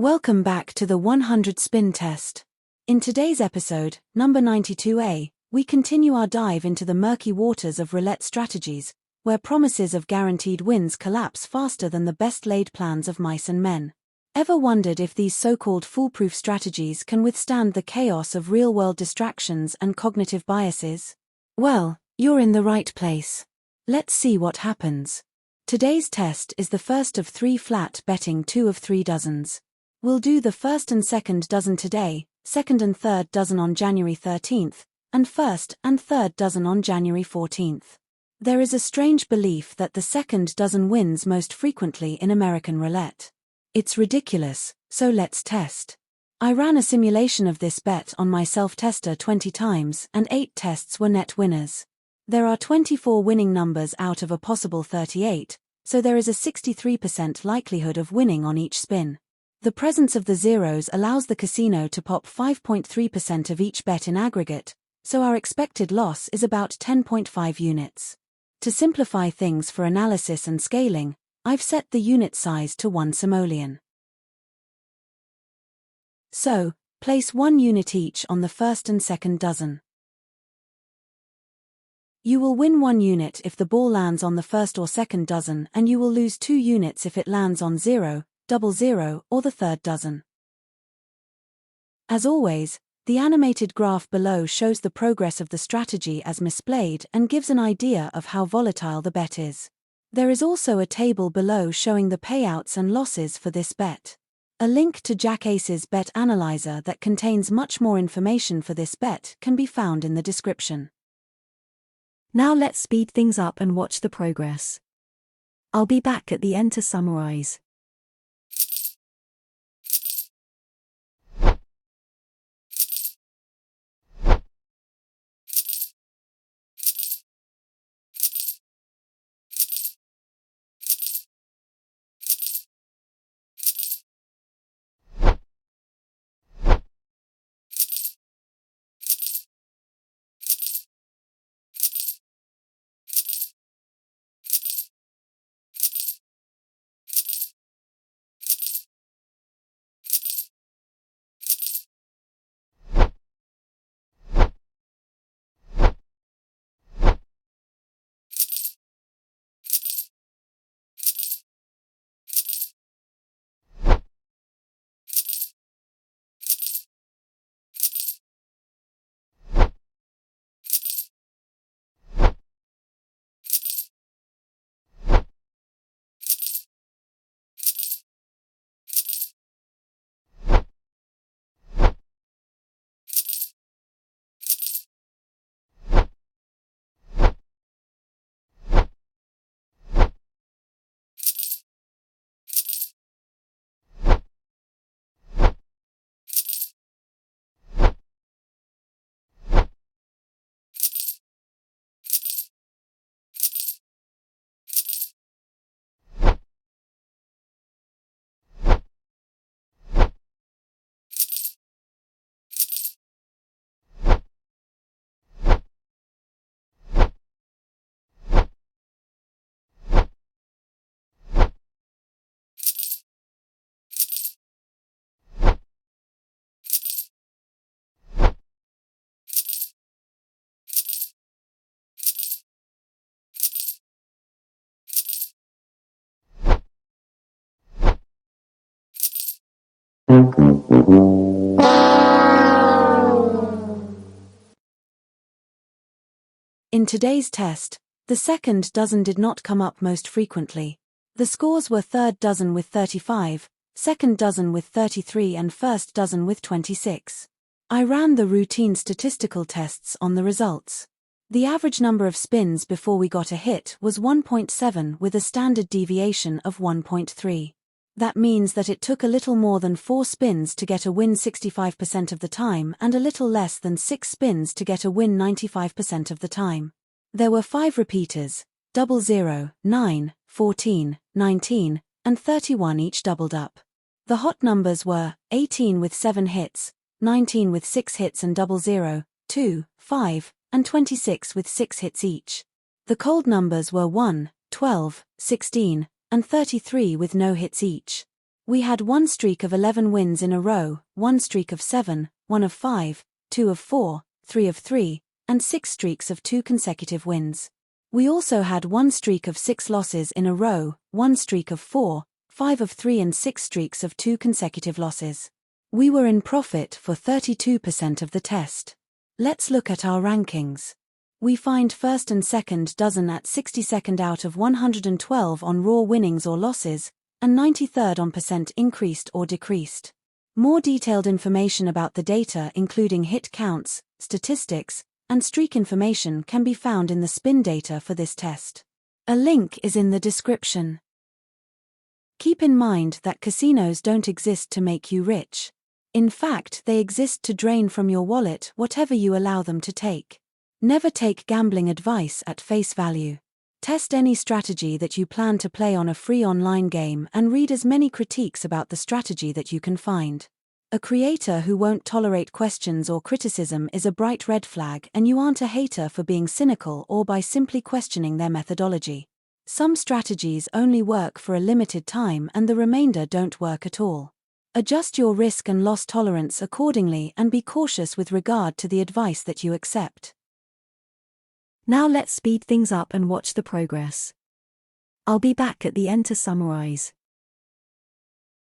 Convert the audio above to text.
Welcome back to the 100 spin test. In today's episode, number 92A, we continue our dive into the murky waters of roulette strategies, where promises of guaranteed wins collapse faster than the best-laid plans of mice and men. Ever wondered if these so-called foolproof strategies can withstand the chaos of real-world distractions and cognitive biases? Well, you're in the right place. Let's see what happens. Today's test is the first of 3 flat betting 2 of 3 dozens. We'll do the first and second dozen today, second and third dozen on January 13th, and first and third dozen on January 14th. There is a strange belief that the second dozen wins most frequently in American roulette. It's ridiculous, so let's test. I ran a simulation of this bet on my self-tester 20 times and 8 tests were net winners. There are 24 winning numbers out of a possible 38, so there is a 63% likelihood of winning on each spin. The presence of the zeros allows the casino to pop 5.3% of each bet in aggregate, so our expected loss is about 10.5 units. To simplify things for analysis and scaling, I've set the unit size to 1 simoleon. So, place 1 unit each on the first and second dozen. You will win 1 unit if the ball lands on the first or second dozen, and you will lose 2 units if it lands on 0, 00, or the third dozen. As always, the animated graph below shows the progress of the strategy as misplayed and gives an idea of how volatile the bet is. There is also a table below showing the payouts and losses for this bet. A link to Jack Ace's bet analyzer that contains much more information for this bet can be found in the description. Now let's speed things up and watch the progress. I'll be back at the end to summarize. In today's test, the second dozen did not come up most frequently. The scores were third dozen with 35, second dozen with 33 and first dozen with 26. I ran the routine statistical tests on the results. The average number of spins before we got a hit was 1.7 with a standard deviation of 1.3. That means that it took a little more than 4 spins to get a win 65% of the time and a little less than 6 spins to get a win 95% of the time. There were 5 repeaters, 00, 9, 14, 19, and 31 each doubled up. The hot numbers were 18 with 7 hits, 19 with 6 hits and 00, 2, 5, and 26 with 6 hits each. The cold numbers were 1, 12, 16, and 33 with no hits each. We had one streak of 11 wins in a row, one streak of 7, 1 of 5, 2 of 4, 3 of 3, and 6 streaks of 2 consecutive wins. We also had one streak of 6 losses in a row, one streak of 4, 5 of 3 and 6 streaks of 2 consecutive losses. We were in profit for 32% of the test. Let's look at our rankings. We find first and second dozen at 62nd out of 112 on raw winnings or losses, and 93rd on percent increased or decreased. More detailed information about the data including hit counts, statistics, and streak information can be found in the spin data for this test. A link is in the description. Keep in mind that casinos don't exist to make you rich. In fact, they exist to drain from your wallet whatever you allow them to take. Never take gambling advice at face value. Test any strategy that you plan to play on a free online game and read as many critiques about the strategy that you can find. A creator who won't tolerate questions or criticism is a bright red flag, and you aren't a hater for being cynical or by simply questioning their methodology. Some strategies only work for a limited time and the remainder don't work at all. Adjust your risk and loss tolerance accordingly and be cautious with regard to the advice that you accept. Now let's speed things up and watch the progress. I'll be back at the end to summarize.